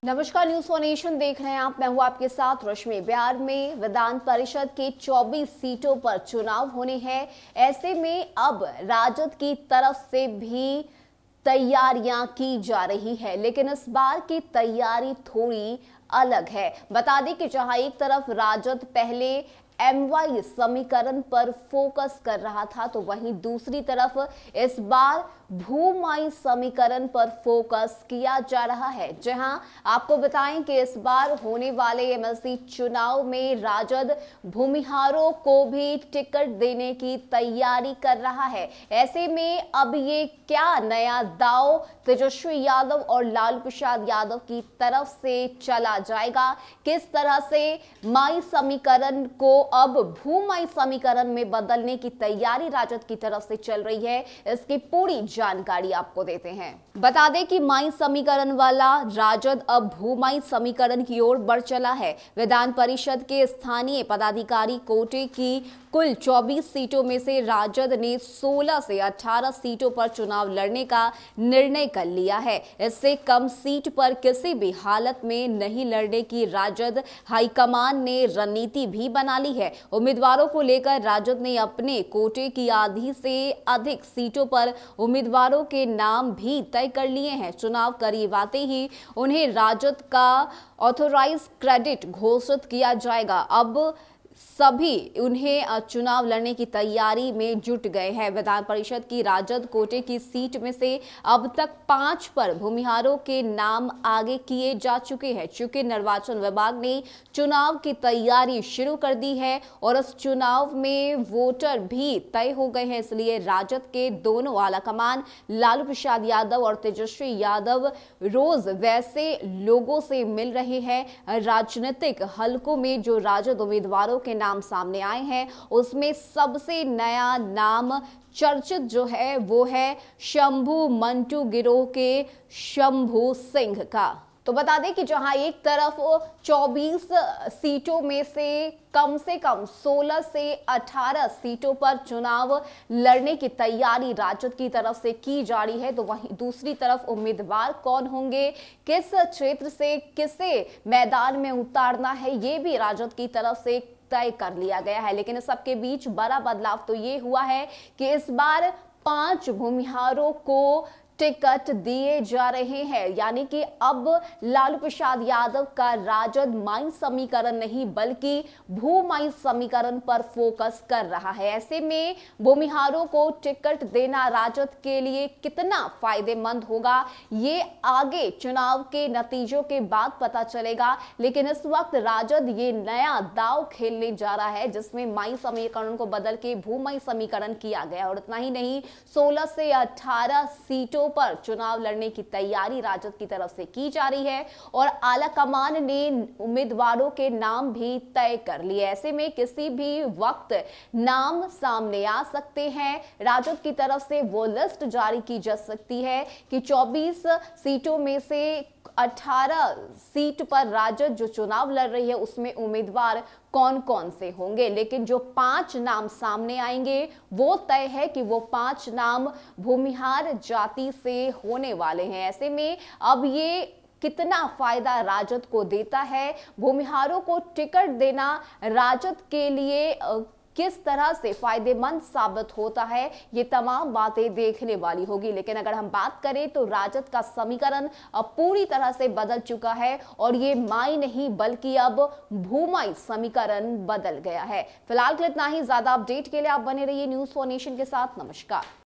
नमस्कार, news for nation देख रहे हैं आप। मैं हूं आपके साथ रश्मि। बिहार में विधान परिषद के 24 सीटों पर चुनाव होने हैं। ऐसे में अब राजद की तरफ से भी तैयारियां की जा रही है, लेकिन इस बार की तैयारी थोड़ी अलग है। बता दें कि जहां एक तरफ राजद पहले MY समीकरण पर फोकस कर रहा था, तो वहीं दूसरी तरफ इस बार भूमाई समीकरण पर फोकस किया जा रहा है। जहां आपको बताएं कि इस बार होने वाले MLC चुनाव में राजद भूमिहारों को भी टिकट देने की तैयारी कर रहा है। ऐसे में अब ये क्या नया दांव तेजस्वी यादव और लालू प्रसाद यादव की तरफ से चला जाएगा, किस तरह से माई समीकरण को अब भूमाई समीकरण में बदलने की तैयारी राजद की तरफ से चल रही है, इसकी पूरी जानकारी आपको देते हैं। बता दें कि माई समीकरण वाला राजद अब भूमाई समीकरण की ओर बढ़ चला है। विधान परिषद के स्थानीय पदाधिकारी कोटे की कुल 24 सीटों में से राजद ने 16 से 18 सीटों पर चुनाव लड़ने का निर्णय कर लिया है। इससे कम सीट पर किसी भी हालत में नहीं लड़ने की राजद हाईकमान ने रणनीति भी बना ली है। उम्मीदवारों को लेकर राजद ने अपने कोटे की आधी से अधिक सीटों पर उम्मीदवारों के नाम भी तय कर लिए हैं। चुनाव करीब आते ही उन्हें राजद का ऑथोराइज क्रेडिट घोषित किया जाएगा। अब सभी उन्हें चुनाव लड़ने की तैयारी में जुट गए हैं। विधान परिषद की राजद कोटे की सीट में से अब तक 5 पर भूमिहारों के नाम आगे किए जा चुके हैं। चूंकि निर्वाचन विभाग ने चुनाव की तैयारी शुरू कर दी है और इस चुनाव में वोटर भी तय हो गए हैं, इसलिए राजद के दोनों आलाकमान लालू प्रसाद यादव और तेजस्वी यादव रोज वैसे लोगों से मिल रहे हैं। राजनीतिक हलकों में जो राजद उम्मीदवारों के नाम सामने आए हैं, उसमें सबसे नया नाम चर्चित जो है वो है शंभू मंटू गिरोह के शंभू सिंह का। तो बता दें कि जहां एक तरफ 24 सीटों में से कम 16 से 18 सीटों पर चुनाव लड़ने की तैयारी राजद की तरफ से की जा रही है, तो वहीं दूसरी तरफ उम्मीदवार कौन होंगे, किस क्षेत्र से किसे मैदान में उतारना है, ये भी राजद की तरफ से तय कर लिया गया है। लेकिन इस सबके बीच बड़ा बदलाव तो ये हुआ है कि इस बार 5 भूमिहारों को टिकट दिए जा रहे हैं, यानी कि अब लालू प्रसाद यादव का राजद माई समीकरण नहीं बल्कि भूमाई समीकरण पर फोकस कर रहा है। ऐसे में भूमिहारों को टिकट देना राजद के लिए कितना फायदेमंद होगा, ये आगे चुनाव के नतीजों के बाद पता चलेगा। लेकिन इस वक्त राजद ये नया दांव खेलने जा रहा है, जिसमें माई समीकरण को बदल के भूमाई समीकरण किया गया। और इतना ही नहीं, 16 से 18 सीटों पर चुनाव लड़ने की तैयारी राजद की तरफ से की जा रही है और आलाकमान ने उम्मीदवारों के नाम भी तय कर लिए। ऐसे में किसी भी वक्त नाम सामने आ सकते हैं। राजद की तरफ से वो लिस्ट जारी की जा सकती है कि 24 सीटों में से 18 सीट पर राजद जो चुनाव लड़ रही है, उसमें उम्मीदवार कौन कौन से होंगे। लेकिन जो 5 नाम सामने आएंगे वो तय है कि वो 5 नाम भूमिहार जाति से होने वाले हैं। ऐसे में अब ये कितना फायदा राजद को देता है, भूमिहारों को टिकट देना राजद के लिए किस तरह से फायदेमंद साबित होता है, ये तमाम बातें देखने वाली होगी। लेकिन अगर हम बात करें तो राजद का समीकरण अब पूरी तरह से बदल चुका है और ये माई नहीं बल्कि अब भूमाई समीकरण बदल गया है। फिलहाल के लिए इतना ही। ज्यादा अपडेट के लिए आप बने रहिए न्यूज फॉर नेशन के साथ। नमस्कार।